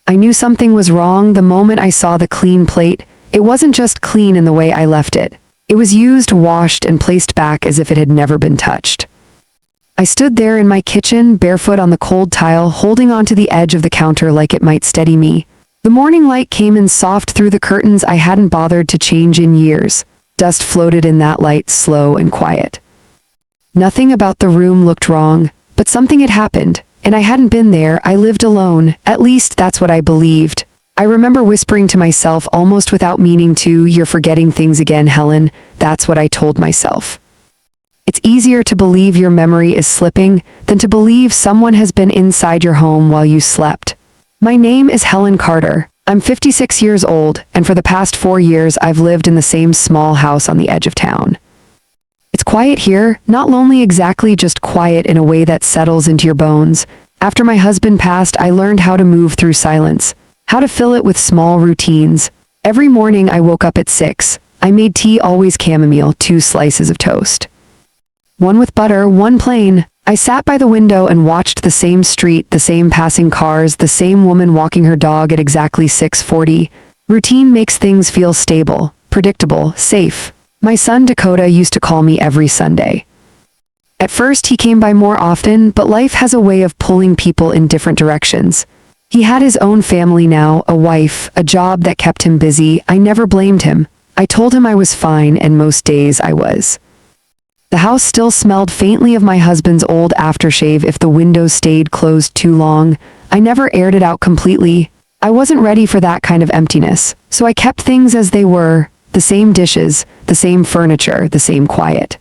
I knew something was wrong the moment I saw the clean plate. It wasn't just clean in the way I left it. It was used, washed, and placed back as if it had never been touched. I stood there in my kitchen, barefoot on the cold tile, holding onto the edge of the counter like it might steady me. The morning light came in soft through the curtains I hadn't bothered to change in years. Dust floated in that light, slow and quiet. Nothing about the room looked wrong, but something had happened, and I hadn't been there. I lived alone, at least that's what I believed. I remember whispering to myself almost without meaning to, "You're forgetting things again, Helen." That's what I told myself. It's easier to believe your memory is slipping than to believe someone has been inside your home while you slept. My name is Helen Carter. I'm 56 years old, and for the past 4 years I've lived in the same small house on the edge of town. It's quiet here, not lonely exactly, just quiet in a way that settles into your bones. After my husband passed, I learned how to move through silence, how to fill it with small routines. Every morning I woke up at 6. I made tea, always chamomile, 2 slices of toast. One with butter, one plain. I sat by the window and watched the same street, the same passing cars, the same woman walking her dog at exactly 6:40. Routine makes things feel stable, predictable, safe. My son Dakota used to call me every Sunday. At first he came by more often, but life has a way of pulling people in different directions. He had his own family now, a wife, a job that kept him busy. I never blamed him. I told him I was fine, and most days I was. The house still smelled faintly of my husband's old aftershave if the windows stayed closed too long. I never aired it out completely. I wasn't ready for that kind of emptiness, so I kept things as they were, the same dishes, the same furniture, the same quiet.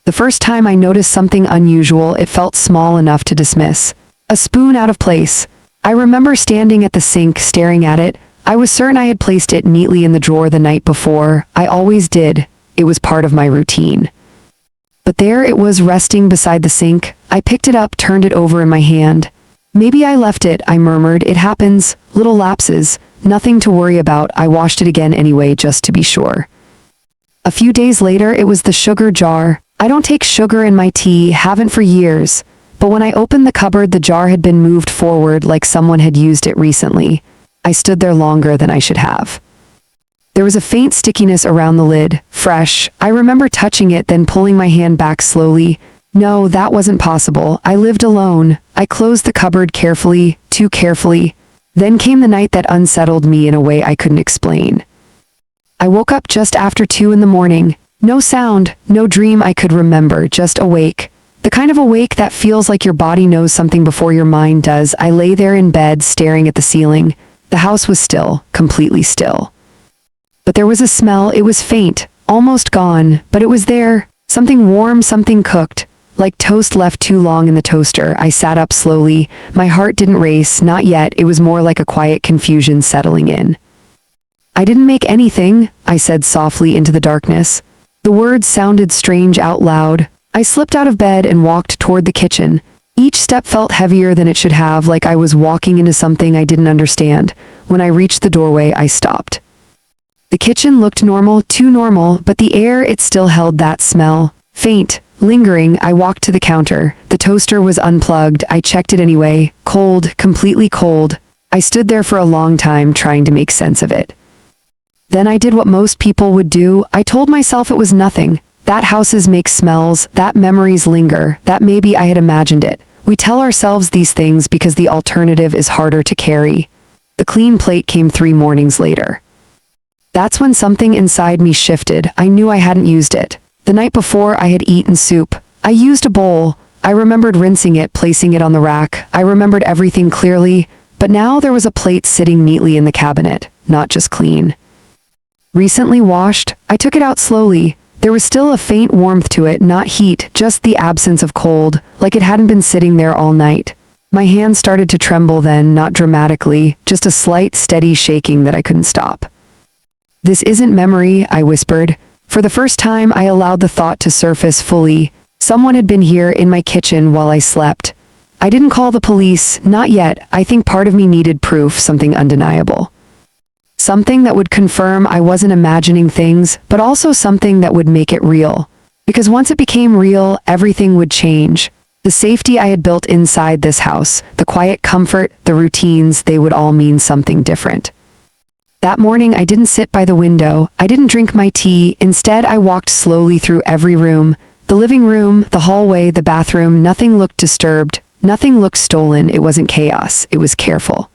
The first time I noticed something unusual, it felt small enough to dismiss. A spoon out of place. I remember standing at the sink, staring at it. I was certain I had placed it neatly in the drawer the night before. I always did. It was part of my routine. But there it was, resting beside the sink. I picked it up, turned it over in my hand. "Maybe I left it," I murmured. "It happens. Little lapses. Nothing to worry about." I washed it again anyway, just to be sure. A few days later, it was the sugar jar. I don't take sugar in my tea, haven't for years. But when I opened the cupboard, the jar had been moved forward like someone had used it recently. I stood there longer than I should have. There was a faint stickiness around the lid, fresh. I remember touching it, then pulling my hand back slowly. No, that wasn't possible. I lived alone. I closed the cupboard carefully, too carefully. Then came the night that unsettled me in a way I couldn't explain. I woke up just after 2 in the morning. No sound, no dream I could remember, just awake. The kind of awake that feels like your body knows something before your mind does. I lay there in bed, staring at the ceiling. The house was still, completely still. But there was a smell. It was faint, almost gone, but it was there. Something warm, something cooked, like toast left too long in the toaster. I sat up slowly. My heart didn't race, not yet. It was more like a quiet confusion settling in. "I didn't make anything," I said softly into the darkness. The words sounded strange out loud. I slipped out of bed and walked toward the kitchen. Each step felt heavier than it should have, like I was walking into something I didn't understand. When I reached the doorway, I stopped. The kitchen looked normal, too normal, but the air, it still held that smell. Faint, lingering. I walked to the counter. The toaster was unplugged. I checked it anyway. Cold, completely cold. I stood there for a long time, trying to make sense of it. Then I did what most people would do. I told myself it was nothing. That houses make smells, that memories linger, that maybe I had imagined it. We tell ourselves these things because the alternative is harder to carry. The clean plate came 3 mornings later. That's when something inside me shifted. I knew I hadn't used it. The night before, I had eaten soup. I used a bowl. I remembered rinsing it, placing it on the rack. I remembered everything clearly, but now there was a plate sitting neatly in the cabinet, not just clean. Recently washed. I took it out slowly. There was still a faint warmth to it, not heat, just the absence of cold, like it hadn't been sitting there all night. My hand started to tremble then, not dramatically, just a slight, steady shaking that I couldn't stop. "This isn't memory," I whispered. For the first time, I allowed the thought to surface fully. Someone had been here in my kitchen while I slept. I didn't call the police, not yet. I think part of me needed proof, something undeniable. Something that would confirm I wasn't imagining things, but also something that would make it real. Because once it became real, everything would change. The safety I had built inside this house, the quiet comfort, the routines, they would all mean something different. That morning I didn't sit by the window, I didn't drink my tea, instead I walked slowly through every room, the living room, the hallway, the bathroom. Nothing looked disturbed, nothing looked stolen. It wasn't chaos, it was careful.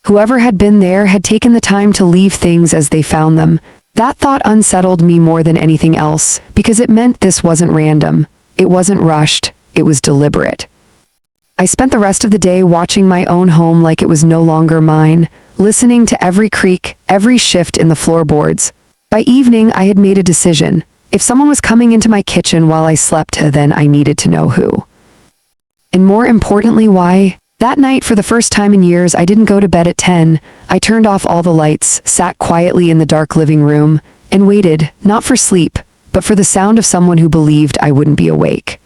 Whoever had been there had taken the time to leave things as they found them. That thought unsettled me more than anything else, because it meant this wasn't random, it wasn't rushed, it was deliberate. I spent the rest of the day watching my own home like it was no longer mine, listening to every creak, every shift in the floorboards. By evening, I had made a decision. If someone was coming into my kitchen while I slept, then I needed to know who. And more importantly, why. That night, for the first time in years, I didn't go to bed at 10. I turned off all the lights, sat quietly in the dark living room, and waited, not for sleep, but for the sound of someone who believed I wouldn't be awake.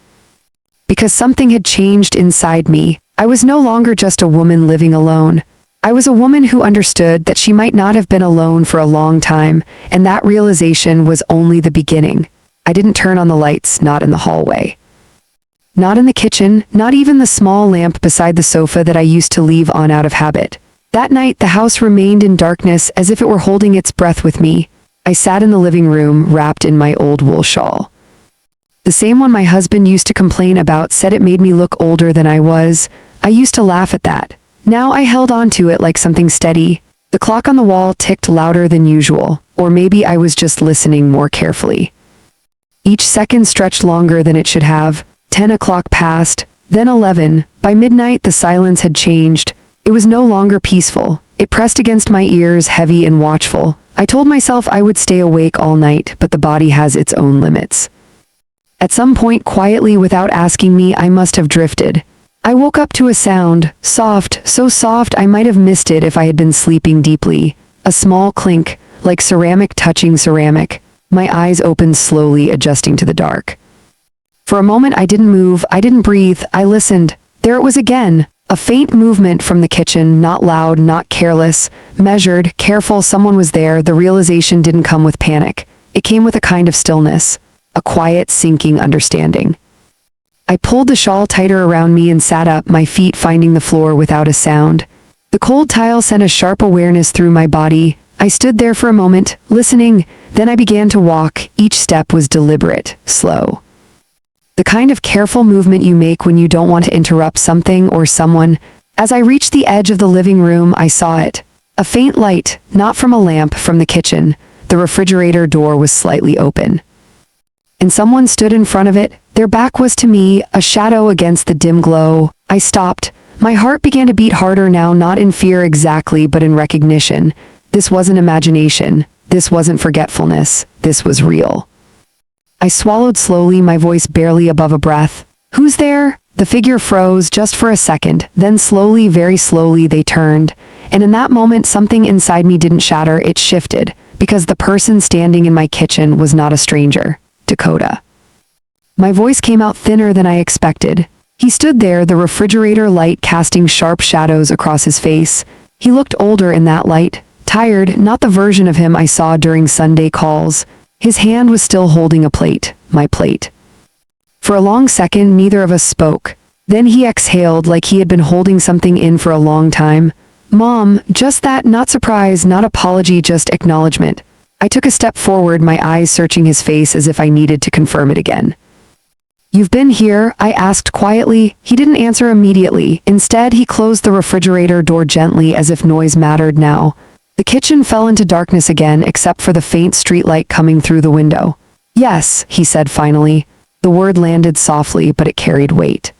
Because something had changed inside me. I was no longer just a woman living alone. I was a woman who understood that she might not have been alone for a long time, and that realization was only the beginning. I didn't turn on the lights, not in the hallway. Not in the kitchen, not even the small lamp beside the sofa that I used to leave on out of habit. That night, the house remained in darkness as if it were holding its breath with me. I sat in the living room, wrapped in my old wool shawl. The same one my husband used to complain about, said it made me look older than I was. I used to laugh at that. Now I held on to it like something steady. The clock on the wall ticked louder than usual, or maybe I was just listening more carefully. Each second stretched longer than it should have. 10 o'clock passed, then 11. By midnight, the silence had changed. It was no longer peaceful. It pressed against my ears, heavy and watchful. I told myself I would stay awake all night, but the body has its own limits. At some point, quietly, without asking me, I must have drifted. I woke up to a sound, soft, so soft I might have missed it if I had been sleeping deeply. A small clink, like ceramic touching ceramic. My eyes opened slowly, adjusting to the dark. For a moment I didn't move, I didn't breathe, I listened. There it was again, a faint movement from the kitchen, not loud, not careless, measured, careful. Someone was there. The realization didn't come with panic. It came with a kind of stillness, a quiet, sinking understanding. I pulled the shawl tighter around me and sat up, my feet finding the floor without a sound. The cold tile sent a sharp awareness through my body. I stood there for a moment, listening, then I began to walk. Each step was deliberate, slow. The kind of careful movement you make when you don't want to interrupt something or someone. As I reached the edge of the living room, I saw it. A faint light, not from a lamp, from the kitchen. The refrigerator door was slightly open. And someone stood in front of it. Their back was to me, a shadow against the dim glow. I stopped. My heart began to beat harder now, not in fear exactly, but in recognition. This wasn't imagination. This wasn't forgetfulness. This was real. I swallowed slowly, my voice barely above a breath. "Who's there?" The figure froze just for a second, then slowly, very slowly, they turned. And in that moment, something inside me didn't shatter, it shifted, because the person standing in my kitchen was not a stranger. Dakota. My voice came out thinner than I expected. He stood there, the refrigerator light casting sharp shadows across his face. He looked older in that light, tired, not the version of him I saw during Sunday calls. His hand was still holding a plate, my plate. For a long second, neither of us spoke. Then he exhaled like he had been holding something in for a long time. "Mom," just that, not surprise, not apology, just acknowledgement. I took a step forward, my eyes searching his face as if I needed to confirm it again. "You've been here?" I asked quietly. He didn't answer immediately. Instead, he closed the refrigerator door gently, as if noise mattered now. The kitchen fell into darkness again, except for the faint streetlight coming through the window. "Yes," he said finally. The word landed softly, but it carried weight.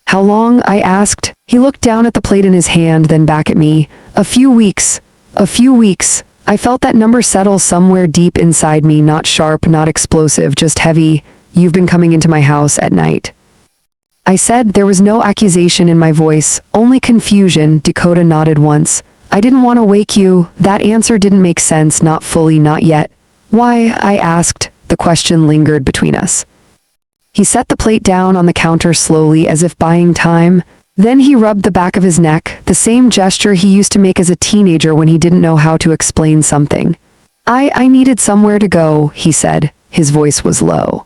"How long?" I asked. He looked down at the plate in his hand, then back at me. "A few weeks. A few weeks." I felt that number settle somewhere deep inside me, not sharp, not explosive, just heavy. "You've been coming into my house at night," I said. There was no accusation in my voice, only confusion. Dakota nodded once. "I didn't want to wake you." That answer didn't make sense, not fully, not yet. "Why?" I asked. The question lingered between us. He set the plate down on the counter slowly, as if buying time. Then he rubbed the back of his neck, the same gesture he used to make as a teenager when he didn't know how to explain something. I needed somewhere to go," he said. His voice was low.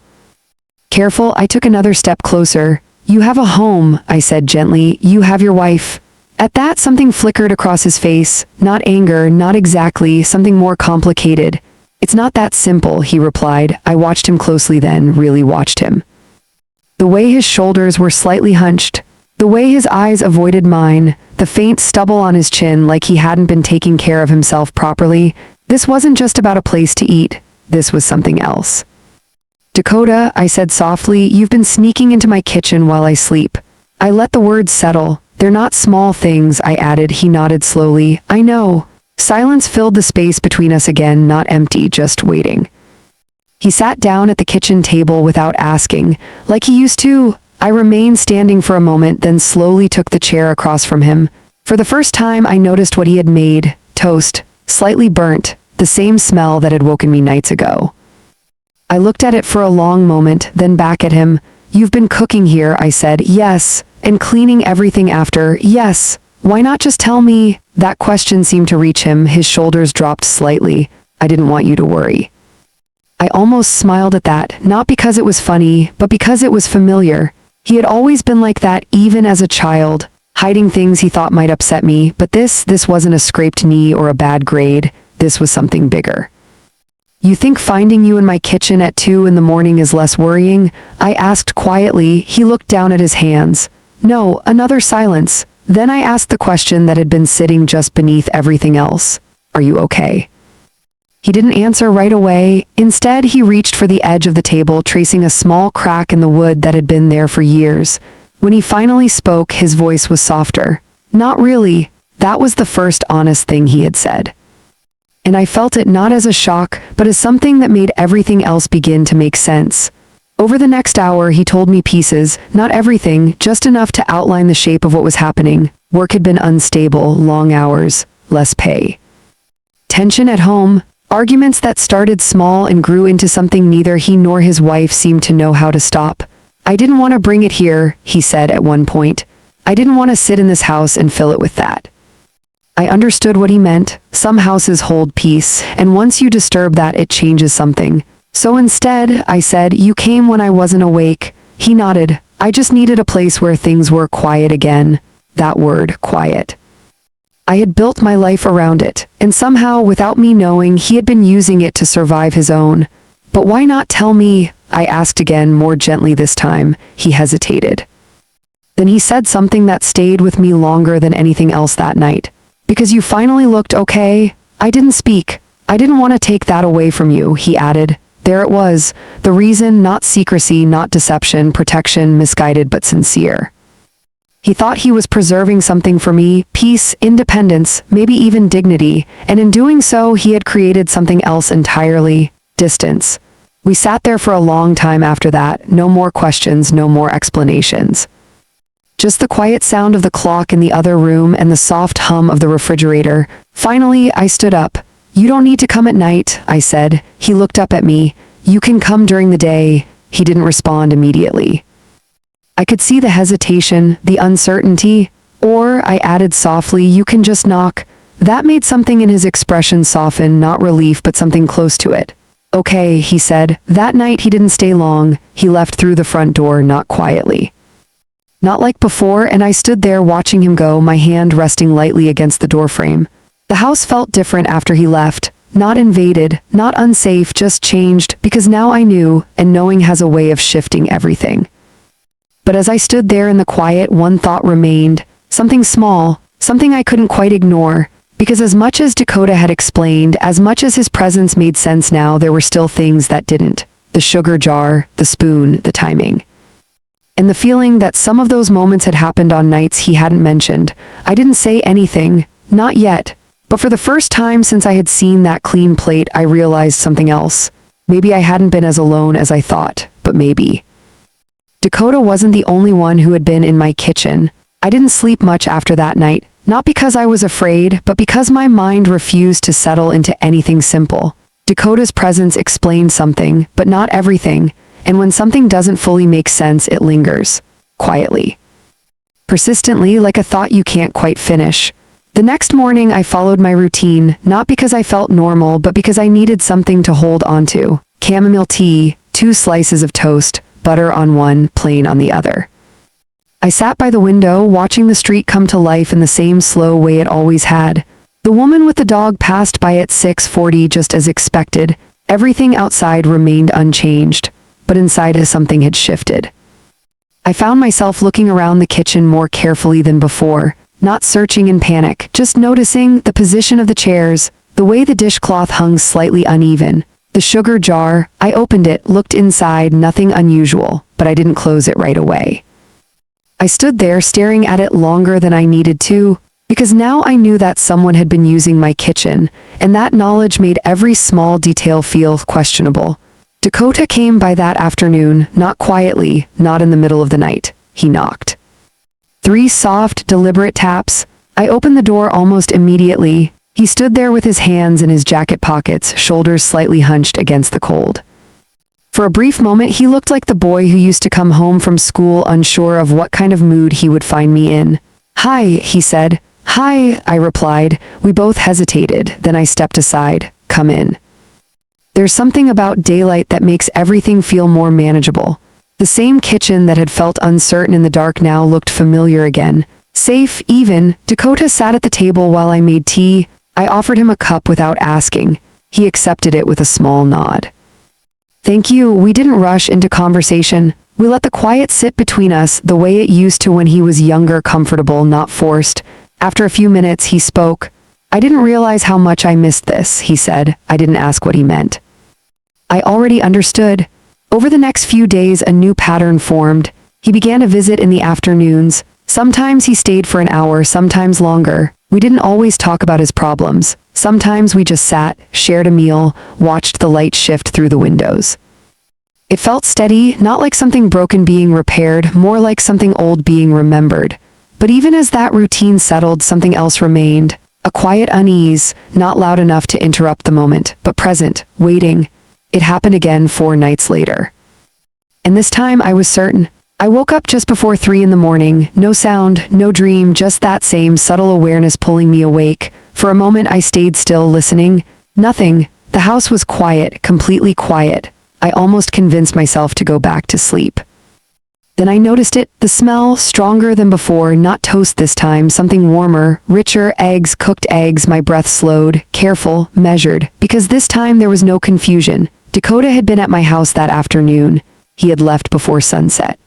Careful, I took another step closer. You have a home, I said gently. You have your wife. At that, something flickered across his face. Not anger, not exactly, something more complicated. It's not that simple, he replied. I watched him closely then, really watched him. The way his shoulders were slightly hunched, the way his eyes avoided mine, the faint stubble on his chin like he hadn't been taking care of himself properly. This wasn't just about a place to eat. This was something else. Dakota, I said softly, you've been sneaking into my kitchen while I sleep. I let the words settle. They're not small things, I added. He nodded slowly. I know. Silence filled the space between us again, not empty, just waiting. He sat down at the kitchen table without asking, like he used to. I remained standing for a moment, then slowly took the chair across from him. For the first time, I noticed what he had made. Toast, slightly burnt, the same smell that had woken me nights ago. I looked at it for a long moment, then back at him. You've been cooking here, I said. Yes. And cleaning everything after. Yes. Why not just tell me? That question seemed to reach him. His shoulders dropped slightly. I didn't want you to worry. I almost smiled at that, not because it was funny, but because it was familiar. He had always been like that, even as a child, hiding things he thought might upset me, but this wasn't a scraped knee or a bad grade. This was something bigger. You think finding you in my kitchen at 2 in the morning is less worrying? I asked quietly. He looked down at his hands. No, another silence. Then I asked the question that had been sitting just beneath everything else. Are you okay? He didn't answer right away. Instead, he reached for the edge of the table, tracing a small crack in the wood that had been there for years. When he finally spoke, his voice was softer. Not really. That was the first honest thing he had said. And I felt it not as a shock, but as something that made everything else begin to make sense. Over the next hour, he told me pieces, not everything, just enough to outline the shape of what was happening. Work had been unstable, long hours, less pay. Tension at home, arguments that started small and grew into something neither he nor his wife seemed to know how to stop. I didn't want to bring it here, he said at one point. I didn't want to sit in this house and fill it with that. I understood what he meant. Some houses hold peace, and once you disturb that, it changes something. So instead, I said, you came when I wasn't awake. He nodded. I just needed a place where things were quiet again. That word, quiet. I had built my life around it, and somehow, without me knowing, he had been using it to survive his own. But why not tell me? I asked again, more gently this time. He hesitated. Then he said something that stayed with me longer than anything else that night. Because you finally looked okay? I didn't speak. I didn't want to take that away from you, he added. There it was. The reason, not secrecy, not deception, protection, misguided but sincere. He thought he was preserving something for me, peace, independence, maybe even dignity, and in doing so, he had created something else entirely, distance. We sat there for a long time after that, no more questions, no more explanations. Just the quiet sound of the clock in the other room and the soft hum of the refrigerator. Finally, I stood up. You don't need to come at night, I said. He looked up at me. You can come during the day. He didn't respond immediately. I could see the hesitation, the uncertainty. Or, I added softly, you can just knock. That made something in his expression soften, not relief, but something close to it. Okay, he said. That night he didn't stay long. He left through the front door, not quietly. Not like before, and I stood there watching him go, my hand resting lightly against the doorframe. The house felt different after he left. Not invaded, not unsafe, just changed, because now I knew, and knowing has a way of shifting everything. But as I stood there in the quiet, one thought remained. Something small, something I couldn't quite ignore. Because as much as Dakota had explained, as much as his presence made sense now, there were still things that didn't. The sugar jar, the spoon, the timing. And the feeling that some of those moments had happened on nights he hadn't mentioned. I didn't say anything, not yet. But for the first time since I had seen that clean plate, I realized something else. Maybe I hadn't been as alone as I thought, but maybe. Dakota wasn't the only one who had been in my kitchen. I didn't sleep much after that night, not because I was afraid, but because my mind refused to settle into anything simple. Dakota's presence explained something, but not everything. And when something doesn't fully make sense, it lingers, quietly. Persistently, like a thought you can't quite finish. The next morning I followed my routine, not because I felt normal, but because I needed something to hold onto. Chamomile tea, 2 slices of toast, butter on one, plain on the other. I sat by the window, watching the street come to life in the same slow way it always had. The woman with the dog passed by at 6:40 just as expected. Everything outside remained unchanged, but inside something had shifted. I found myself looking around the kitchen more carefully than before, not searching in panic, just noticing the position of the chairs, the way the dishcloth hung slightly uneven. The sugar jar, I opened it, looked inside, nothing unusual, but I didn't close it right away. I stood there staring at it longer than I needed to, because now I knew that someone had been using my kitchen, and that knowledge made every small detail feel questionable. Dakota came by that afternoon, not quietly, not in the middle of the night. He knocked. 3 soft, deliberate taps. I opened the door almost immediately. He stood there with his hands in his jacket pockets, shoulders slightly hunched against the cold. For a brief moment, he looked like the boy who used to come home from school unsure of what kind of mood he would find me in. "Hi," he said. "Hi," I replied. We both hesitated, then I stepped aside. "Come in." There's something about daylight that makes everything feel more manageable. The same kitchen that had felt uncertain in the dark now looked familiar again. Safe, even. Dakota sat at the table while I made tea. I offered him a cup without asking. He accepted it with a small nod. "Thank you." We didn't rush into conversation. We let the quiet sit between us the way it used to when he was younger, comfortable, not forced. After a few minutes, he spoke. "I didn't realize how much I missed this," he said. I didn't ask what he meant. I already understood. Over the next few days, a new pattern formed. He began to visit in the afternoons. Sometimes he stayed for an hour, sometimes longer. We didn't always talk about his problems. Sometimes we just sat, shared a meal, watched the light shift through the windows. It felt steady, not like something broken being repaired, more like something old being remembered. But even as that routine settled, something else remained. A quiet unease, not loud enough to interrupt the moment, but present, waiting. It happened again 4 nights later. And this time I was certain. I woke up just before 3 in the morning, no sound, no dream, just that same subtle awareness pulling me awake. For a moment I stayed still, listening. Nothing. The house was quiet, completely quiet. I almost convinced myself to go back to sleep. Then I noticed it, the smell, stronger than before, not toast this time, something warmer, richer, eggs, cooked eggs. My breath slowed, careful, measured, because this time there was no confusion. Dakota had been at my house that afternoon. He had left before sunset.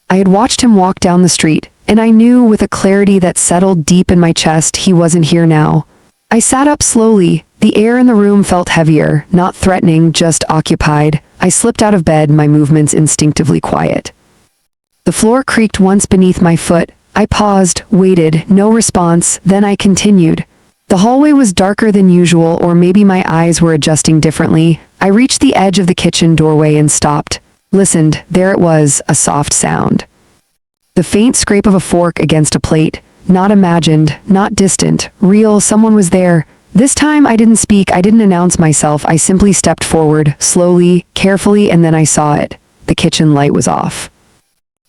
I had watched him walk down the street, and I knew with a clarity that settled deep in my chest he wasn't here now. I sat up slowly. The air in the room felt heavier, not threatening, just occupied. I slipped out of bed, my movements instinctively quiet. The floor creaked once beneath my foot. I paused, waited, no response, then I continued. The hallway was darker than usual, or maybe my eyes were adjusting differently. I reached the edge of the kitchen doorway and stopped. Listened. There it was, a soft sound. The faint scrape of a fork against a plate. Not imagined, not distant, real. Someone was there. This time I didn't speak, I didn't announce myself. I simply stepped forward, slowly, carefully, and then I saw it. The kitchen light was off.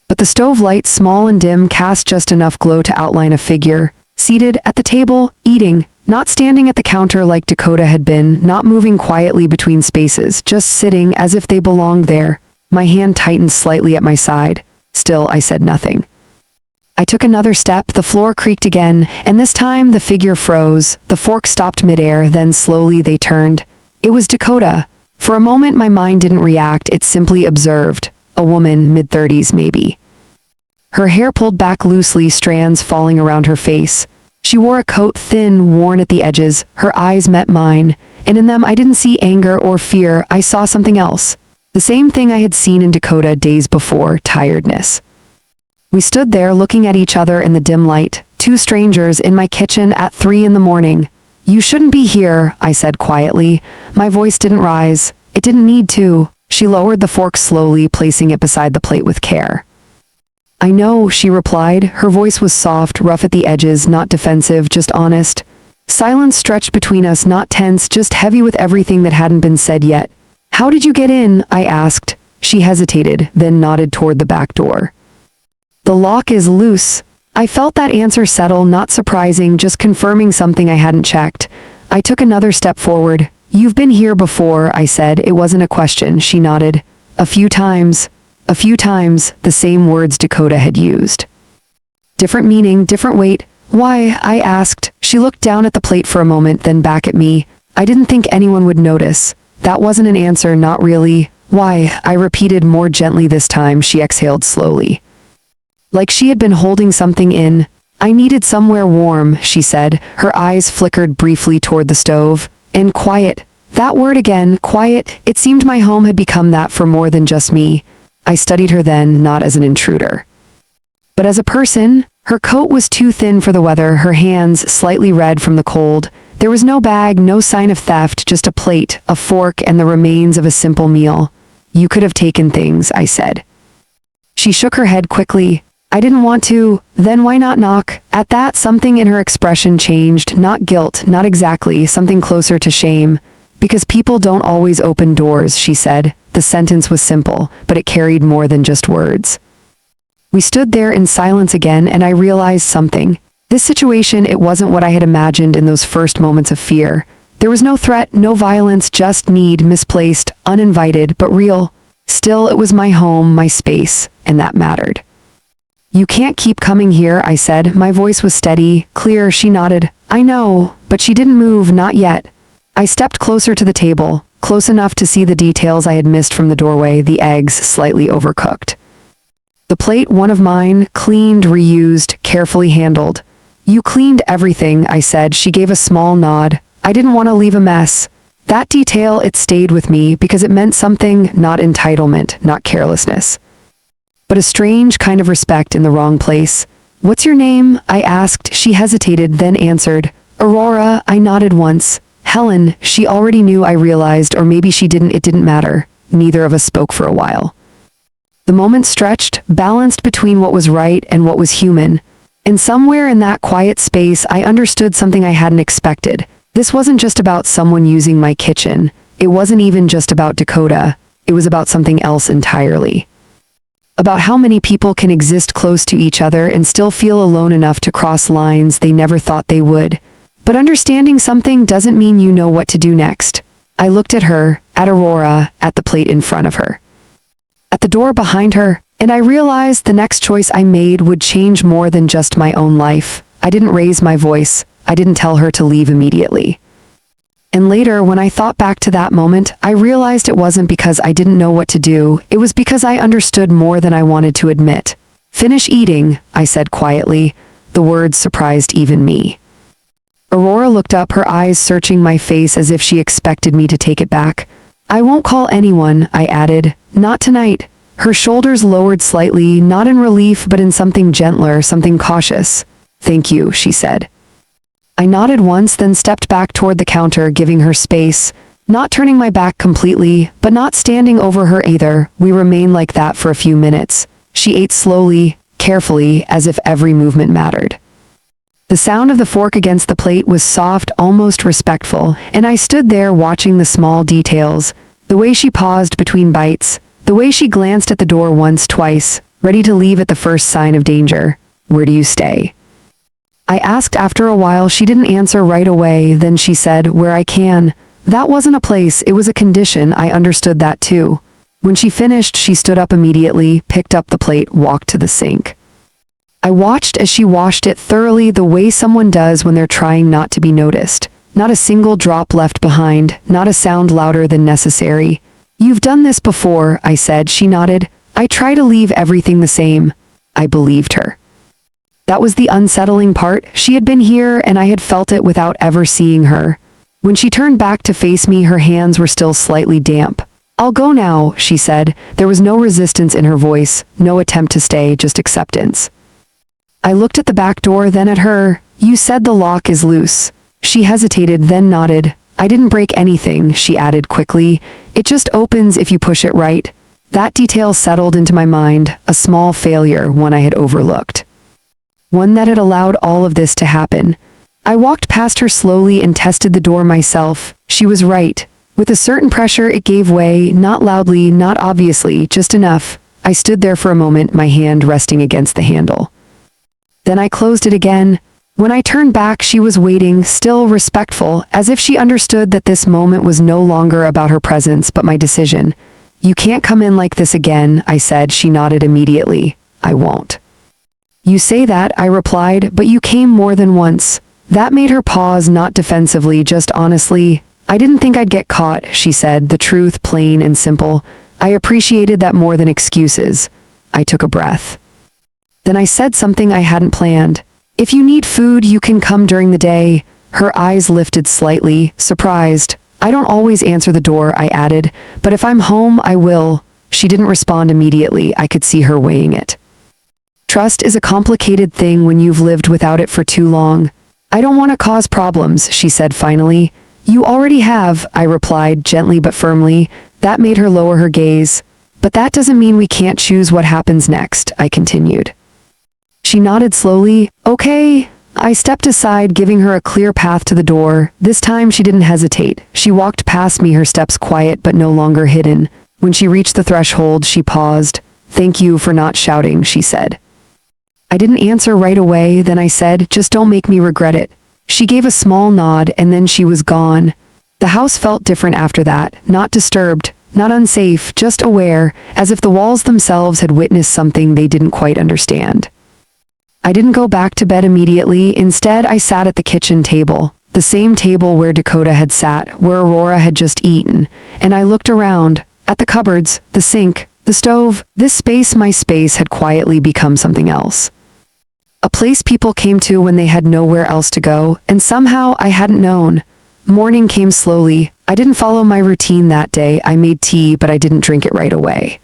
But the stove light, small and dim, cast just enough glow to outline a figure, seated at the table, eating, not standing at the counter like Dakota had been, not moving quietly between spaces, just sitting as if they belonged there. My hand tightened slightly at my side. Still, I said nothing. I took another step, the floor creaked again, and this time the figure froze. The fork stopped midair, then slowly they turned. It was Dakota. For a moment my mind didn't react, it simply observed. A woman, mid-30s maybe. Her hair pulled back loosely, strands falling around her face. She wore a coat, thin, worn at the edges. Her eyes met mine, and in them I didn't see anger or fear. I saw something else. The same thing I had seen in Dakota days before, tiredness. We stood there looking at each other in the dim light, 2 strangers in my kitchen at 3 in the morning. "You shouldn't be here," I said quietly. My voice didn't rise. It didn't need to. She lowered the fork slowly, placing it beside the plate with care. "I know," she replied. Her voice was soft, rough at the edges, not defensive, just honest. Silence stretched between us, not tense, just heavy with everything that hadn't been said yet. "How did you get in?" I asked. She hesitated, then nodded toward the back door. "The lock is loose." I felt that answer settle, not surprising, just confirming something I hadn't checked. I took another step forward. "You've been here before," I said. It wasn't a question. She nodded. "A few times." A few times, the same words Dakota had used. Different meaning, different weight. Why? I asked. She looked down at the plate for a moment, then back at me. I didn't think anyone would notice. That wasn't an answer, not really. Why? I repeated more gently this time. She exhaled slowly. Like she had been holding something in. I needed somewhere warm, she said. Her eyes flickered briefly toward the stove. And quiet. That word again, quiet. It seemed my home had become that for more than just me. I studied her then, not as an intruder, but as a person. Her coat was too thin for the weather, her hands slightly red from the cold. There was no bag, no sign of theft, just a plate, a fork, and the remains of a simple meal. You could have taken things, I said. She shook her head quickly. I didn't want to. Then why not knock? At that, something in her expression changed. Not guilt, not exactly, something closer to shame. Because people don't always open doors, she said. The sentence was simple, but it carried more than just words. We stood there in silence again, and I realized something. This situation, it wasn't what I had imagined in those first moments of fear. There was no threat, no violence, just need, misplaced, uninvited, but real. Still, it was my home, my space, and that mattered. You can't keep coming here, I said. My voice was steady, clear. She nodded. I know, but she didn't move, not yet. I stepped closer to the table, close enough to see the details I had missed from the doorway, the eggs slightly overcooked. The plate, one of mine, cleaned, reused, carefully handled. You cleaned everything, I said. She gave a small nod. I didn't want to leave a mess. That detail, it stayed with me because it meant something, not entitlement, not carelessness, but a strange kind of respect in the wrong place. What's your name? I asked. She hesitated, then answered. Aurora. I nodded once. Helen. She already knew, I realized, or maybe she didn't. It didn't matter. Neither of us spoke for a while. The moment stretched, balanced between what was right and what was human. And somewhere in that quiet space, I understood something I hadn't expected. This wasn't just about someone using my kitchen. It wasn't even just about Dakota. It was about something else entirely. About how many people can exist close to each other and still feel alone enough to cross lines they never thought they would. But understanding something doesn't mean you know what to do next. I looked at her, at Aurora, at the plate in front of her, at the door behind her, and I realized the next choice I made would change more than just my own life. I didn't raise my voice. I didn't tell her to leave immediately. And later, when I thought back to that moment, I realized it wasn't because I didn't know what to do. It was because I understood more than I wanted to admit. Finish eating, I said quietly. The words surprised even me. Aurora looked up, her eyes searching my face as if she expected me to take it back. I won't call anyone, I added. Not tonight. Her shoulders lowered slightly, not in relief but in something gentler, something cautious. Thank you, she said. I nodded once, then stepped back toward the counter, giving her space, not turning my back completely, but not standing over her either. We remained like that for a few minutes. She ate slowly, carefully, as if every movement mattered. The sound of the fork against the plate was soft, almost respectful, and I stood there watching the small details, the way she paused between bites, the way she glanced at the door once, twice, ready to leave at the first sign of danger. Where do you stay? I asked after a while. She didn't answer right away, then she said, where I can. That wasn't a place, it was a condition. I understood that too. When she finished, she stood up immediately, picked up the plate, walked to the sink. I watched as she washed it thoroughly, the way someone does when they're trying not to be noticed. Not a single drop left behind, not a sound louder than necessary. You've done this before, I said. She nodded. I try to leave everything the same. I believed her. That was the unsettling part. She had been here and I had felt it without ever seeing her. When she turned back to face me, her hands were still slightly damp. I'll go now, she said. There was no resistance in her voice, no attempt to stay, just acceptance. I looked at the back door, then at her. You said the lock is loose. She hesitated, then nodded. I didn't break anything, she added quickly. It just opens if you push it right. That detail settled into my mind, a small failure, one I had overlooked. One that had allowed all of this to happen. I walked past her slowly and tested the door myself. She was right. With a certain pressure, it gave way, not loudly, not obviously, just enough. I stood there for a moment, my hand resting against the handle. Then I closed it again. When I turned back, she was waiting, still respectful, as if she understood that this moment was no longer about her presence but my decision. You can't come in like this again, I said. She nodded immediately. I won't. You say that, I replied, but you came more than once. That made her pause, not defensively, just honestly. I didn't think I'd get caught, she said, the truth plain and simple. I appreciated that more than excuses. I took a breath. Then I said something I hadn't planned. If you need food, you can come during the day. Her eyes lifted slightly, surprised. I don't always answer the door, I added, but if I'm home, I will. She didn't respond immediately. I could see her weighing it. Trust is a complicated thing when you've lived without it for too long. I don't want to cause problems, she said finally. You already have, I replied, gently but firmly. That made her lower her gaze. But that doesn't mean we can't choose what happens next, I continued. She nodded slowly. Okay. I stepped aside, giving her a clear path to the door. This time she didn't hesitate. She walked past me, her steps quiet but no longer hidden. When she reached the threshold, she paused. Thank you for not shouting, she said. I didn't answer right away. Then I said, just don't make me regret it. She gave a small nod and then she was gone. The house felt different after that, not disturbed, not unsafe, just aware, as if the walls themselves had witnessed something they didn't quite understand. I didn't go back to bed immediately. Instead, I sat at the kitchen table, the same table where Dakota had sat, where Aurora had just eaten, and I looked around, at the cupboards, the sink, the stove. This space, my space, had quietly become something else. A place people came to when they had nowhere else to go, and somehow I hadn't known. Morning came slowly. I didn't follow my routine that day. I made tea, but I didn't drink it right away.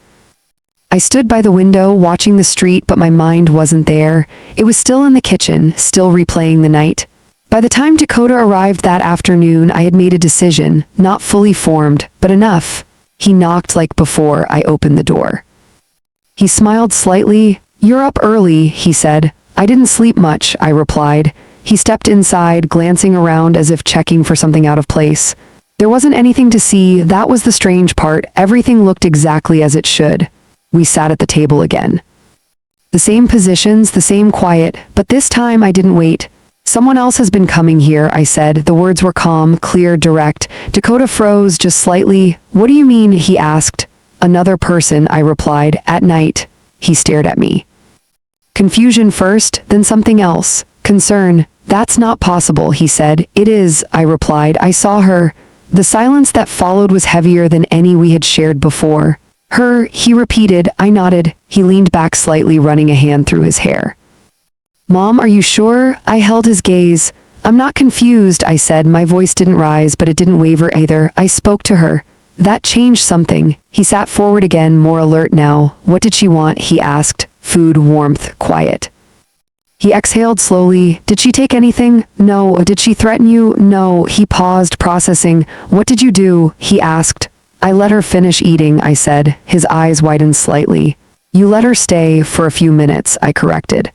I stood by the window, watching the street, but my mind wasn't there. It was still in the kitchen, still replaying the night. By the time Dakota arrived that afternoon, I had made a decision, not fully formed, but enough. He knocked like before. I opened the door. He smiled slightly. You're up early, he said. I didn't sleep much, I replied. He stepped inside, glancing around as if checking for something out of place. There wasn't anything to see. That was the strange part. Everything looked exactly as it should. We sat at the table again. The same positions, the same quiet, but this time I didn't wait. Someone else has been coming here, I said. The words were calm, clear, direct. Dakota froze just slightly. What do you mean? He asked. Another person, I replied. At night. He stared at me. Confusion first, then something else. Concern. That's not possible, he said. It is, I replied. I saw her. The silence that followed was heavier than any we had shared before. Her, he repeated. I nodded. He leaned back slightly, running a hand through his hair. Mom, are you sure? I held his gaze. I'm not confused, I said. My voice didn't rise, but it didn't waver either. I spoke to her. That changed something. He sat forward again, more alert now. What did she want? He asked. Food, warmth, quiet. He exhaled slowly. Did she take anything? No. Did she threaten you? No. He paused, processing. What did you do? He asked. I let her finish eating, I said. His eyes widened slightly. You let her stay for a few minutes, I corrected.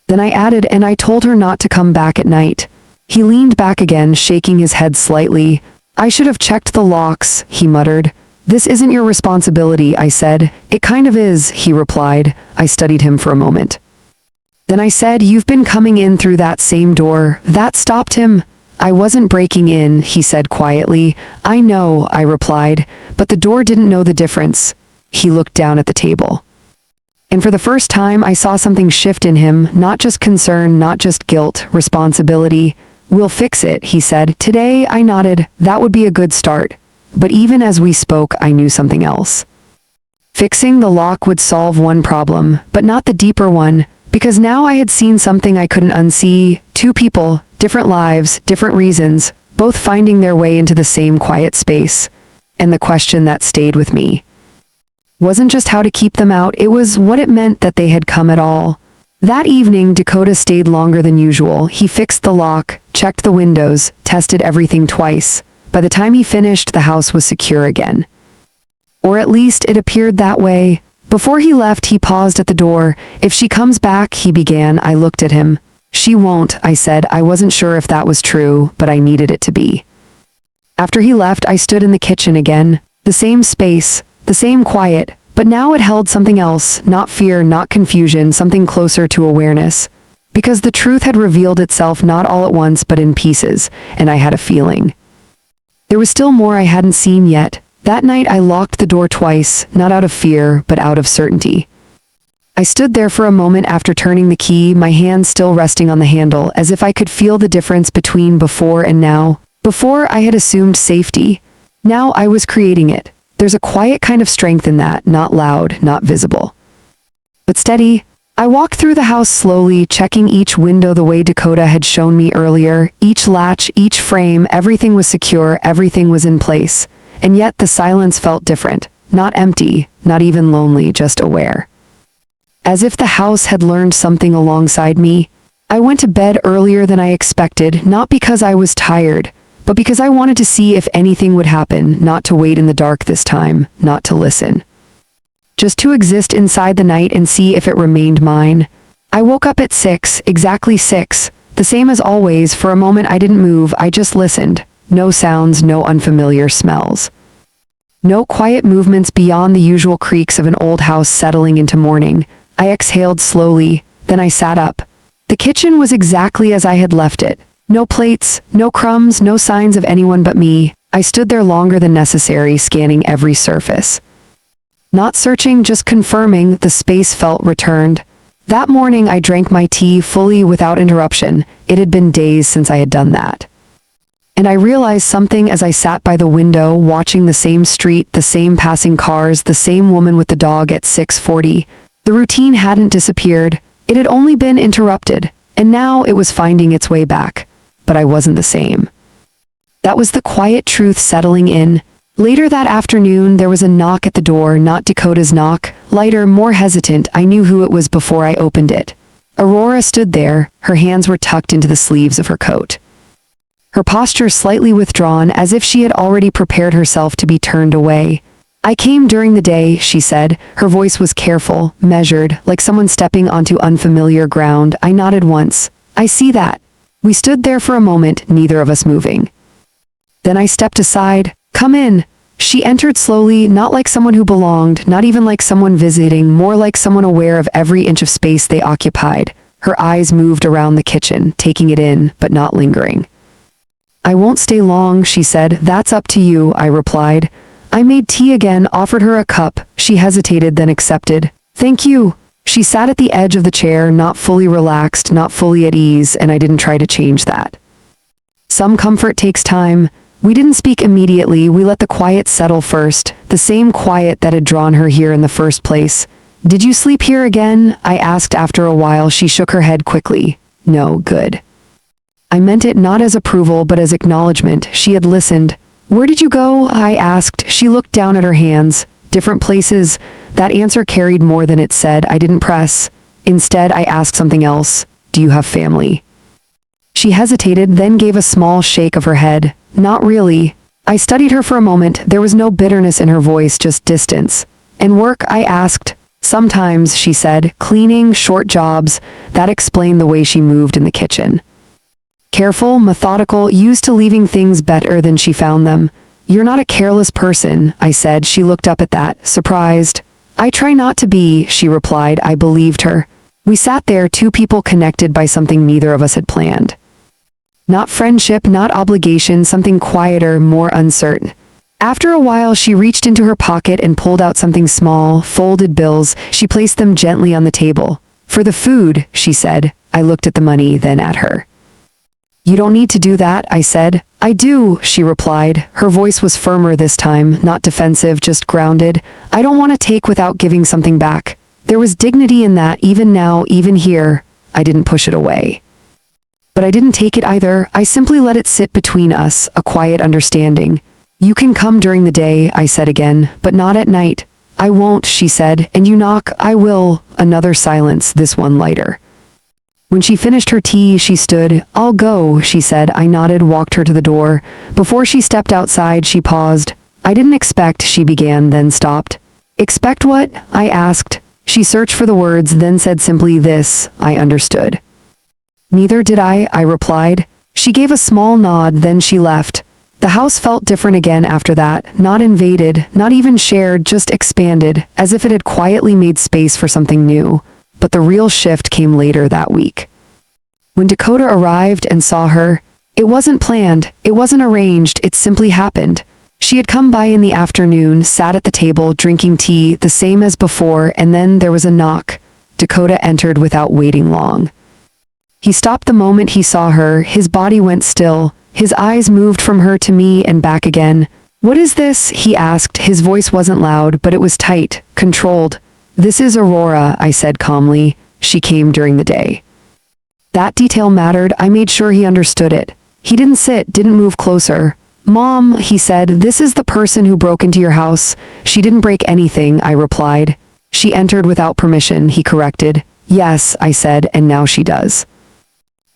Then I added, and I told her not to come back at night. He leaned back again, shaking his head slightly. I should have checked the locks, he muttered. This isn't your responsibility, I said. It kind of is, he replied. I studied him for a moment. Then I said, you've been coming in through that same door. That stopped him. I wasn't breaking in, he said quietly. I know, I replied, but the door didn't know the difference. He looked down at the table. And for the first time, I saw something shift in him, not just concern, not just guilt, responsibility. We'll fix it, he said. Today, I nodded. That would be a good start. But even as we spoke, I knew something else. Fixing the lock would solve one problem, but not the deeper one, because now I had seen something I couldn't unsee. Two people, different lives, different reasons, both finding their way into the same quiet space. And the question that stayed with me wasn't just how to keep them out, it was what it meant that they had come at all. That evening, Dakota stayed longer than usual. He fixed the lock, checked the windows, tested everything twice. By the time he finished, the house was secure again. Or at least it appeared that way. Before he left, he paused at the door. If she comes back, he began. I looked at him. She won't, I said. I wasn't sure if that was true, but I needed it to be. After he left, I stood in the kitchen again. The same space, the same quiet, but now it held something else, not fear, not confusion, something closer to awareness. Because the truth had revealed itself not all at once, but in pieces, and I had a feeling. There was still more I hadn't seen yet. That night I locked the door twice, not out of fear, but out of certainty. I stood there for a moment after turning the key, my hand still resting on the handle, as if I could feel the difference between before and now. Before, I had assumed safety. Now I was creating it. There's a quiet kind of strength in that, not loud, not visible, but steady. I walked through the house slowly, checking each window the way Dakota had shown me earlier. Each latch, each frame, everything was secure, everything was in place. And yet the silence felt different. Not empty, not even lonely, just aware. As if the house had learned something alongside me. I went to bed earlier than I expected, not because I was tired, but because I wanted to see if anything would happen, not to wait in the dark this time, not to listen. Just to exist inside the night and see if it remained mine. I woke up at 6, exactly 6, the same as always. For a moment I didn't move, I just listened. No sounds, no unfamiliar smells. No quiet movements beyond the usual creaks of an old house settling into morning. I exhaled slowly, then I sat up. The kitchen was exactly as I had left it. No plates, no crumbs, no signs of anyone but me. I stood there longer than necessary, scanning every surface. Not searching, just confirming. The space felt returned. That morning I drank my tea fully without interruption. It had been days since I had done that. And I realized something as I sat by the window, watching the same street, the same passing cars, the same woman with the dog at 6:40. The routine hadn't disappeared. It had only been interrupted. And now it was finding its way back. But I wasn't the same. That was the quiet truth settling in. Later that afternoon, there was a knock at the door, not Dakota's knock. Lighter, more hesitant. I knew who it was before I opened it. Aurora stood there. Her hands were tucked into the sleeves of her coat. Her posture slightly withdrawn, as if she had already prepared herself to be turned away. I came during the day, she said. Her voice was careful, measured, like someone stepping onto unfamiliar ground. I nodded once. I see that. We stood there for a moment, neither of us moving. Then I stepped aside. Come in. She entered slowly, not like someone who belonged, not even like someone visiting, more like someone aware of every inch of space they occupied. Her eyes moved around the kitchen, taking it in, but not lingering. I won't stay long, she said. That's up to you, I replied. I made tea again, offered her a cup. She hesitated, then accepted. Thank you. She sat at the edge of the chair, not fully relaxed, not fully at ease, and I didn't try to change that. Some comfort takes time. We didn't speak immediately. We let the quiet settle first, the same quiet that had drawn her here in the first place. Did you sleep here again? I asked after a while. She shook her head quickly. No, good. I meant it not as approval but as acknowledgement. She had listened. Where did you go? I asked. She looked down at her hands. Different places. That answer carried more than it said. I didn't press. Instead, I asked something else. Do you have family? She hesitated, then gave a small shake of her head. Not really. I studied her for a moment. There was no bitterness in her voice, just distance. And work? I asked. Sometimes, she said. Cleaning, short jobs. That explained the way she moved in the kitchen. Careful, methodical, used to leaving things better than she found them. You're not a careless person, I said. She looked up at that, surprised. I try not to be, she replied. I believed her. We sat there, two people connected by something neither of us had planned. Not friendship, not obligation, something quieter, more uncertain. After a while, she reached into her pocket and pulled out something small, folded bills. She placed them gently on the table. For the food, she said. I looked at the money, then at her. You don't need to do that, I said. I do, she replied. Her voice was firmer this time, not defensive, just grounded. I don't want to take without giving something back. There was dignity in that, even now, even here. I didn't push it away. But I didn't take it either. I simply let it sit between us, a quiet understanding. You can come during the day, I said again, but not at night. I won't, she said. And you knock, I will. Another silence, this one lighter. When she finished her tea, she stood. I'll go, she said. I nodded, walked her to the door. Before she stepped outside, she paused. I didn't expect, she began, then stopped. Expect what? I asked. She searched for the words, then said simply this. I understood. Neither did I replied. She gave a small nod, then she left. The house felt different again after that, not invaded, not even shared, just expanded, as if it had quietly made space for something new. But the real shift came later that week. When Dakota arrived and saw her, it wasn't planned, it wasn't arranged, it simply happened. She had come by in the afternoon, sat at the table, drinking tea, the same as before, and then there was a knock. Dakota entered without waiting long. He stopped the moment he saw her, his body went still, his eyes moved from her to me and back again. "What is this?" he asked. His voice wasn't loud, but it was tight, controlled. "This is Aurora," I said calmly. "She came during the day." That detail mattered. I made sure he understood it. He didn't sit, didn't move closer. "Mom," he said, "this is the person who broke into your house." "She didn't break anything," I replied. "She entered without permission," he corrected. "Yes," I said, "and now she does."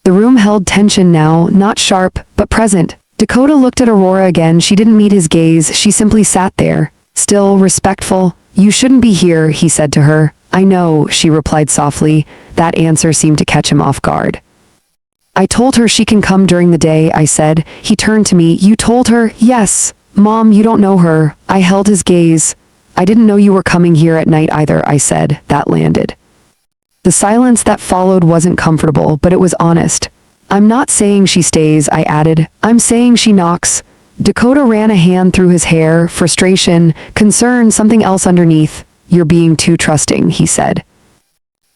The room held tension now, not sharp, but present. Dakota looked at Aurora again. She didn't meet his gaze. She simply sat there, still, respectful. "You shouldn't be here," he said to her. "I know," she replied softly. That answer seemed to catch him off guard. "I told her she can come during the day," I said. He turned to me. "You told her?" "Yes." "Mom, you don't know her." I held his gaze. "I didn't know you were coming here at night either," I said. That landed. The silence that followed wasn't comfortable, but it was honest. "I'm not saying she stays," I added. "I'm saying she knocks." Dakota ran a hand through his hair, frustration, concern, something else underneath. "You're being too trusting," he said.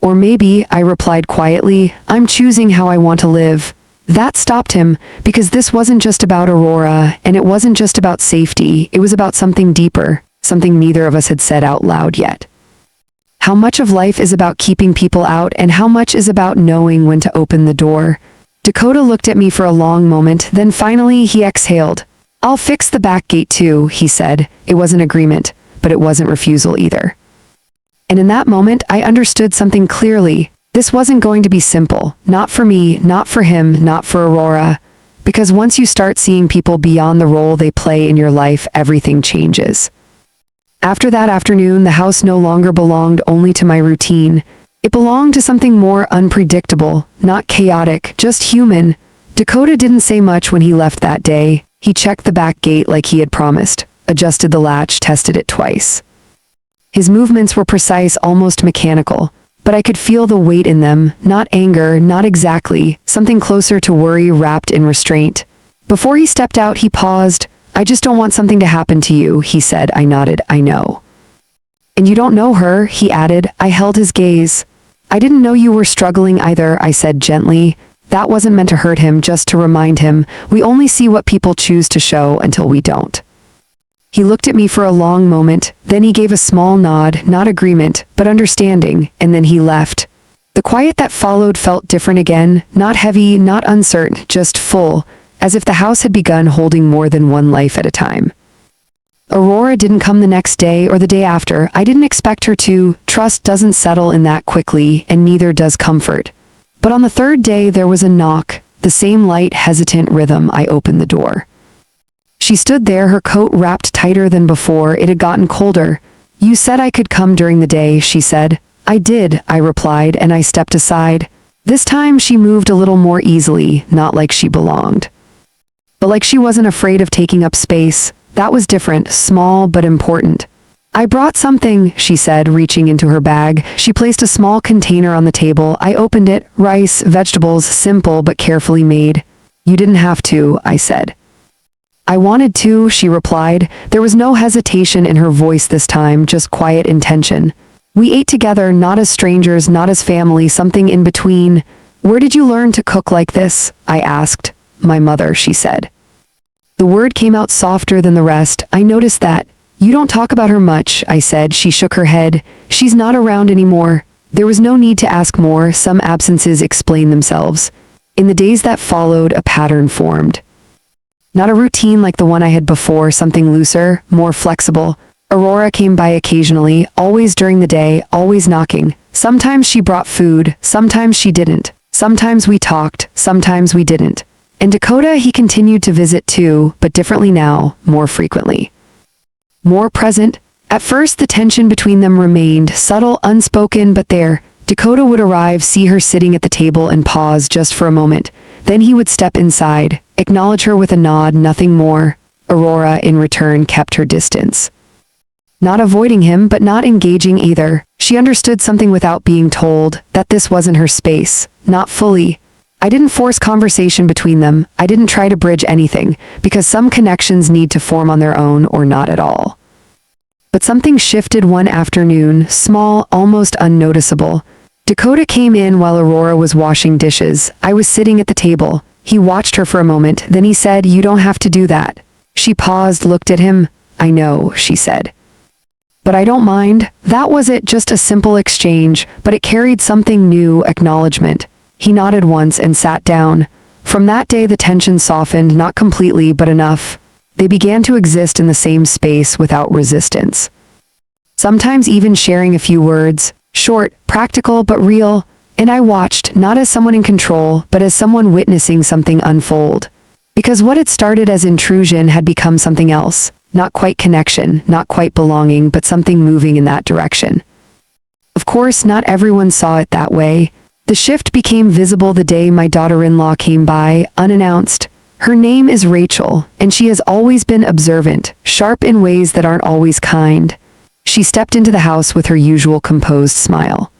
"Or maybe," I replied quietly, "I'm choosing how I want to live." That stopped him, because this wasn't just about Aurora, and it wasn't just about safety, it was about something deeper, something neither of us had said out loud yet. How much of life is about keeping people out, and how much is about knowing when to open the door? Dakota looked at me for a long moment, then finally he exhaled. "I'll fix the back gate too," he said. It wasn't agreement, but it wasn't refusal either. And in that moment, I understood something clearly. This wasn't going to be simple. Not for me, not for him, not for Aurora. Because once you start seeing people beyond the role they play in your life, everything changes. After that afternoon, the house no longer belonged only to my routine. It belonged to something more unpredictable, not chaotic, just human. Dakota didn't say much when he left that day. He checked the back gate like he had promised, adjusted the latch, tested it twice. His movements were precise, almost mechanical, but I could feel the weight in them, not anger, not exactly, something closer to worry wrapped in restraint. Before he stepped out, he paused. "I just don't want something to happen to you," he said. I nodded. "I know." "And you don't know her," he added. I held his gaze. "I didn't know you were struggling either," I said gently. That wasn't meant to hurt him, just to remind him, we only see what people choose to show until we don't. He looked at me for a long moment, then he gave a small nod, not agreement, but understanding, and then he left. The quiet that followed felt different again, not heavy, not uncertain, just full, as if the house had begun holding more than one life at a time. Aurora didn't come the next day or the day after. I didn't expect her to. Trust doesn't settle in that quickly, and neither does comfort. But on the third day there was a knock, the same light, hesitant rhythm. I opened the door. She stood there, her coat wrapped tighter than before. It had gotten colder. "You said I could come during the day," she said. "I did," I replied, and I stepped aside. This time she moved a little more easily, not like she belonged, but like she wasn't afraid of taking up space. That was different, small but important. "I brought something," she said, reaching into her bag. She placed a small container on the table. I opened it. Rice, vegetables, simple but carefully made. "You didn't have to," I said. "I wanted to," she replied. There was no hesitation in her voice this time, just quiet intention. "We ate together, not as strangers, not as family, something in between." "Where did you learn to cook like this?" I asked. "My mother," she said. The word came out softer than the rest. I noticed that. "You don't talk about her much," I said. She shook her head. "She's not around anymore." There was no need to ask more. Some absences explained themselves. In the days that followed, a pattern formed. Not a routine like the one I had before, something looser, more flexible. Aurora came by occasionally, always during the day, always knocking. Sometimes she brought food, sometimes she didn't. Sometimes we talked, sometimes we didn't. And Dakota, he continued to visit too, but differently now, more frequently. More present. At first the tension between them remained, subtle, unspoken, but there. Dakota would arrive, see her sitting at the table and pause just for a moment. Then he would step inside, acknowledge her with a nod, nothing more. Aurora, in return, kept her distance. Not avoiding him, but not engaging either. She understood something without being told, that this wasn't her space. Not fully. I didn't force conversation between them. I didn't try to bridge anything, because some connections need to form on their own or not at all. But something shifted one afternoon, small, almost unnoticeable. Dakota came in while Aurora was washing dishes. I was sitting at the table. He watched her for a moment, then he said, "You don't have to do that." She paused, looked at him. "I know," she said. "But I don't mind." That was it, just a simple exchange, but it carried something new, acknowledgement. He nodded once and sat down. From that day the tension softened, not completely, but enough. They began to exist in the same space without resistance. Sometimes even sharing a few words, short, practical, but real, and I watched, not as someone in control, but as someone witnessing something unfold. Because what had started as intrusion had become something else. Not quite connection, not quite belonging, but something moving in that direction. Of course, not everyone saw it that way. The shift became visible the day my daughter-in-law came by, unannounced. Her name is Rachel, and she has always been observant, sharp in ways that aren't always kind. She stepped into the house with her usual composed smile.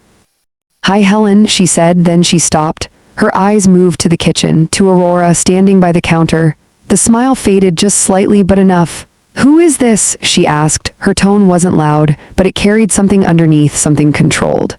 "Hi, Helen," she said, then she stopped. Her eyes moved to the kitchen, to Aurora standing by the counter. The smile faded just slightly, but enough. "Who is this?" she asked. Her tone wasn't loud, but it carried something underneath, something controlled.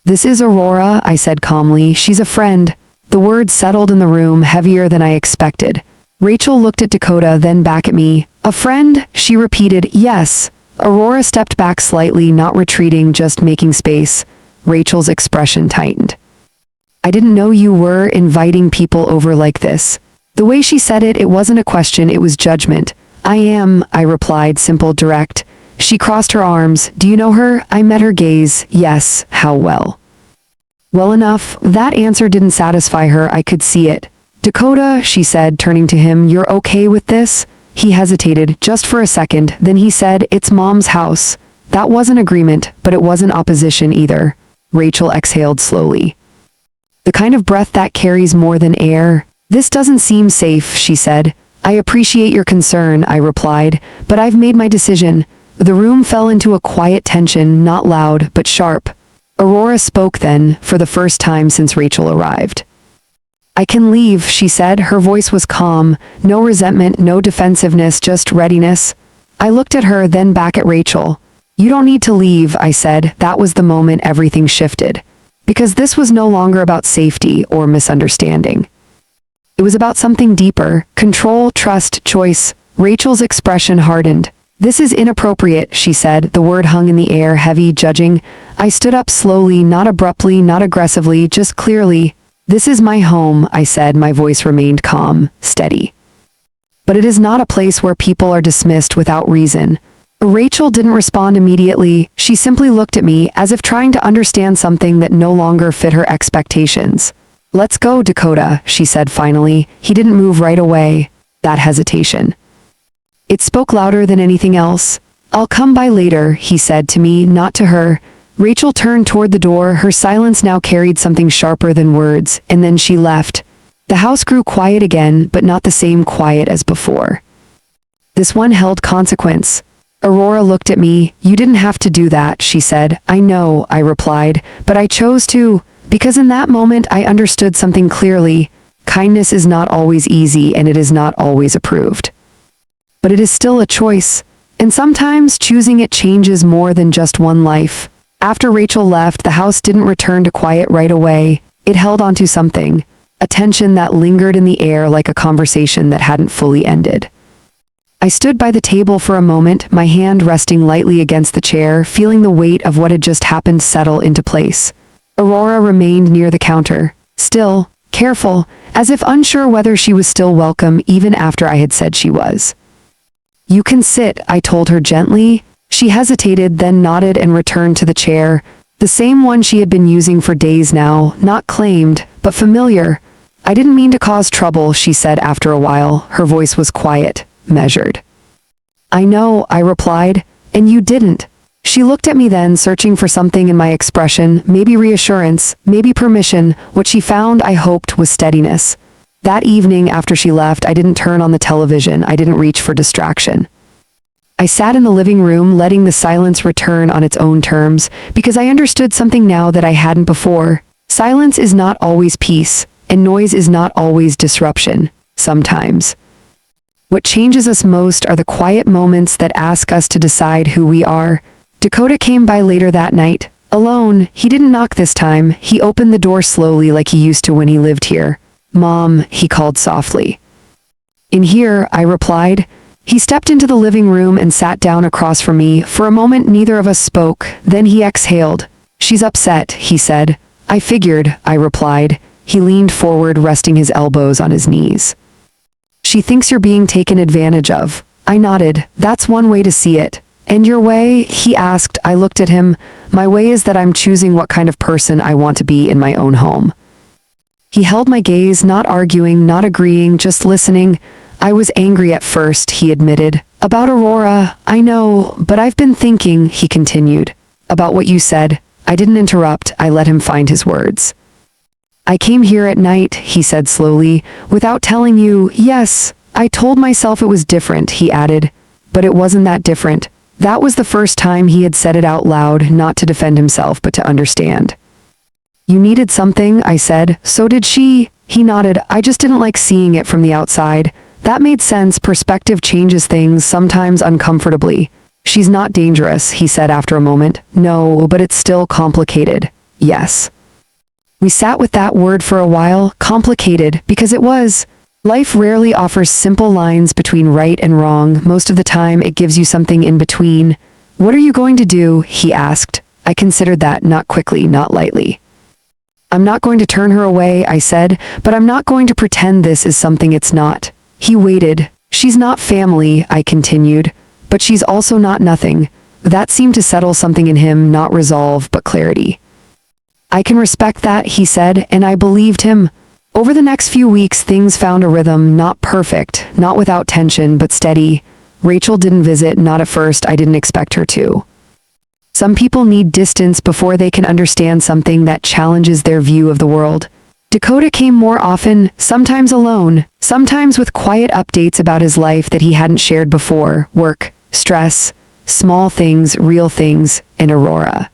"This is Aurora," I said calmly. "She's a friend." The words settled in the room, heavier than I expected. Rachel looked at Dakota, then back at me. "A friend?" she repeated. "Yes." Aurora stepped back slightly, not retreating, just making space. Rachel's expression tightened. "I didn't know you were inviting people over like this." The way she said it, it wasn't a question, it was judgment. "I am," I replied, simple, direct. She crossed her arms. "Do you know her?" I met her gaze. "Yes." "How well?" "Well enough." That answer didn't satisfy her, I could see it. "Dakota," she said, turning to him, "you're okay with this?" He hesitated, just for a second, then he said, "It's Mom's house." That wasn't agreement, but it wasn't opposition either. Rachel exhaled slowly. "The kind of breath that carries more than air." "This doesn't seem safe," she said. "I appreciate your concern," I replied, "but I've made my decision." The room fell into a quiet tension, not loud, but sharp. Aurora spoke then, for the first time since Rachel arrived. "I can leave," she said. Her voice was calm, no resentment, no defensiveness, just readiness. I looked at her, then back at Rachel. "You don't need to leave," I said. That was the moment everything shifted. Because this was no longer about safety or misunderstanding. It was about something deeper, control, trust, choice. Rachel's expression hardened. "This is inappropriate," she said. The word hung in the air, heavy, judging. I stood up slowly, not abruptly, not aggressively, just clearly. "This is my home," I said. My voice remained calm, steady. "But it is not a place where people are dismissed without reason." Rachel didn't respond immediately. She simply looked at me, as if trying to understand something that no longer fit her expectations. "Let's go, Dakota," she said finally. He didn't move right away. That hesitation. It spoke louder than anything else. "I'll come by later," he said to me, not to her. Rachel turned toward the door. Her silence now carried something sharper than words, and then she left. The house grew quiet again, but not the same quiet as before. This one held consequence. Aurora looked at me. "You didn't have to do that," she said. "I know," I replied, "but I chose to. Because in that moment I understood something clearly. Kindness is not always easy, and it is not always approved. But it is still a choice, and sometimes choosing it changes more than just one life." After Rachel left, the house didn't return to quiet right away. It held onto something, a tension that lingered in the air like a conversation that hadn't fully ended. I stood by the table for a moment, my hand resting lightly against the chair, feeling the weight of what had just happened settle into place. Aurora remained near the counter, still, careful, as if unsure whether she was still welcome even after I had said she was. "You can sit," I told her gently. She hesitated, then nodded and returned to the chair, the same one she had been using for days now, not claimed, but familiar. "I didn't mean to cause trouble," she said after a while. Her voice was quiet, measured. "I know," I replied, "and you didn't." She looked at me then, searching for something in my expression, maybe reassurance, maybe permission. What she found, I hoped, was steadiness. That evening after she left, I didn't turn on the television. I didn't reach for distraction. I sat in the living room, letting the silence return on its own terms, because I understood something now that I hadn't before. Silence is not always peace, and noise is not always disruption. Sometimes what changes us most are the quiet moments that ask us to decide who we are. Dakota came by later that night. Alone, he didn't knock this time. He opened the door slowly like he used to when he lived here. "Mom," he called softly. "In here," I replied. He stepped into the living room and sat down across from me. For a moment, neither of us spoke. Then he exhaled. "She's upset," he said. "I figured," I replied. He leaned forward, resting his elbows on his knees. "She thinks you're being taken advantage of." I nodded. "That's one way to see it." "And your way?" he asked. I looked at him. "My way is that I'm choosing what kind of person I want to be in my own home." He held my gaze, not arguing, not agreeing, just listening. "I was angry at first," he admitted. "About Aurora, I know, but I've been thinking," he continued, "about what you said." I didn't interrupt. I let him find his words. "I came here at night," he said slowly, "without telling you." "Yes, I told myself it was different," he added. "But it wasn't that different." That was the first time he had said it out loud, not to defend himself, but to understand. "You needed something," I said. "So did she." He nodded. "I just didn't like seeing it from the outside." That made sense. Perspective changes things, sometimes uncomfortably. "She's not dangerous," he said after a moment. "No, but it's still complicated." "Yes." We sat with that word for a while. Complicated, because it was. Life rarely offers simple lines between right and wrong. Most of the time, it gives you something in between. "What are you going to do?" he asked. I considered that, not quickly, not lightly. "I'm not going to turn her away," I said, "but I'm not going to pretend this is something it's not." He waited. "She's not family," I continued, "but she's also not nothing." That seemed to settle something in him, not resolve, but clarity. "I can respect that," he said, and I believed him. Over the next few weeks, things found a rhythm, not perfect, not without tension, but steady. Rachel didn't visit, not at first. I didn't expect her to. Some people need distance before they can understand something that challenges their view of the world. Dakota came more often, sometimes alone, sometimes with quiet updates about his life that he hadn't shared before: work, stress, small things, real things, and Aurora.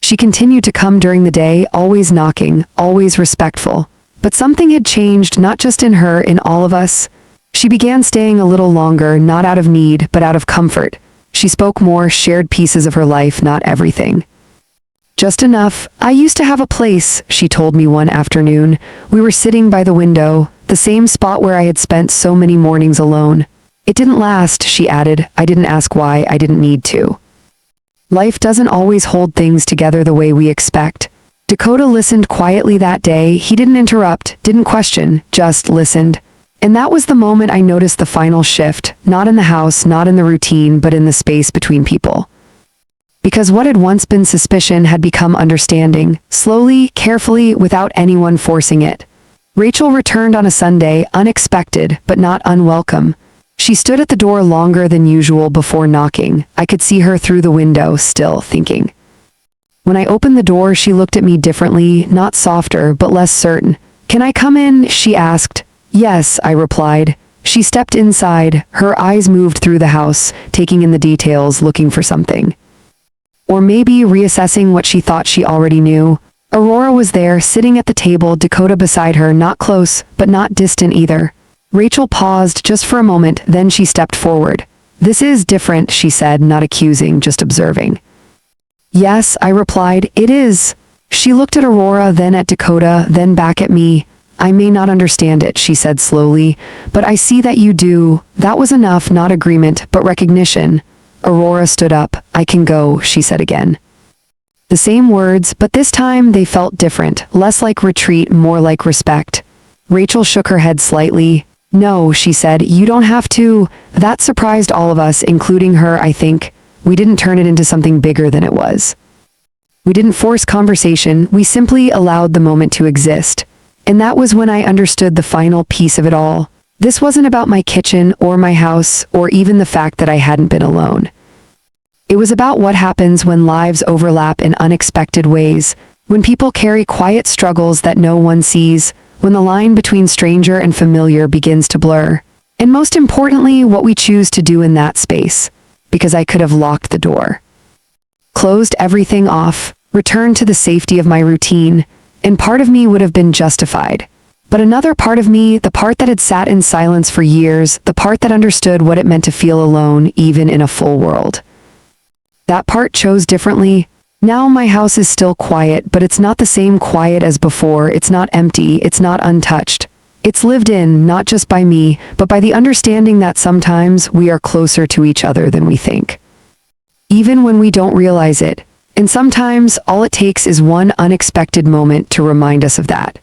She continued to come during the day, always knocking, always respectful. But something had changed, not just in her, in all of us. She began staying a little longer, not out of need, but out of comfort. She spoke more, shared pieces of her life, not everything. "Just enough. I used to have a place," she told me one afternoon. We were sitting by the window, the same spot where I had spent so many mornings alone. "It didn't last," she added. I didn't ask why. I didn't need to. Life doesn't always hold things together the way we expect. Dakota listened quietly that day. He didn't interrupt, didn't question, just listened. And that was the moment I noticed the final shift, not in the house, not in the routine, but in the space between people. Because what had once been suspicion had become understanding, slowly, carefully, without anyone forcing it. Rachel returned on a Sunday, unexpected, but not unwelcome. She stood at the door longer than usual before knocking. I could see her through the window, still thinking. When I opened the door, she looked at me differently, not softer, but less certain. "Can I come in?" she asked. "Yes," I replied. She stepped inside. Her eyes moved through the house, taking in the details, looking for something. Or maybe reassessing what she thought she already knew. Aurora was there, sitting at the table, Dakota beside her, not close, but not distant either. Rachel paused just for a moment, then she stepped forward. "This is different," she said, not accusing, just observing. "Yes," I replied, "it is." She looked at Aurora, then at Dakota, then back at me. "I may not understand it," she said slowly, "but I see that you do." That was enough, not agreement, but recognition. Aurora stood up. "I can go," she said again. The same words, but this time they felt different, less like retreat, more like respect. Rachel shook her head slightly. "No," she said, "you don't have to." That surprised all of us, including her, I think. We didn't turn it into something bigger than it was. We didn't force conversation, we simply allowed the moment to exist. And that was when I understood the final piece of it all. This wasn't about my kitchen, or my house, or even the fact that I hadn't been alone. It was about what happens when lives overlap in unexpected ways, when people carry quiet struggles that no one sees, when the line between stranger and familiar begins to blur. And most importantly, what we choose to do in that space. Because I could have locked the door, closed everything off, returned to the safety of my routine, and part of me would have been justified. But another part of me, the part that had sat in silence for years, the part that understood what it meant to feel alone, even in a full world. That part chose differently. Now my house is still quiet, but it's not the same quiet as before. It's not empty, it's not untouched. It's lived in, not just by me, but by the understanding that sometimes we are closer to each other than we think. Even when we don't realize it. And sometimes all it takes is one unexpected moment to remind us of that.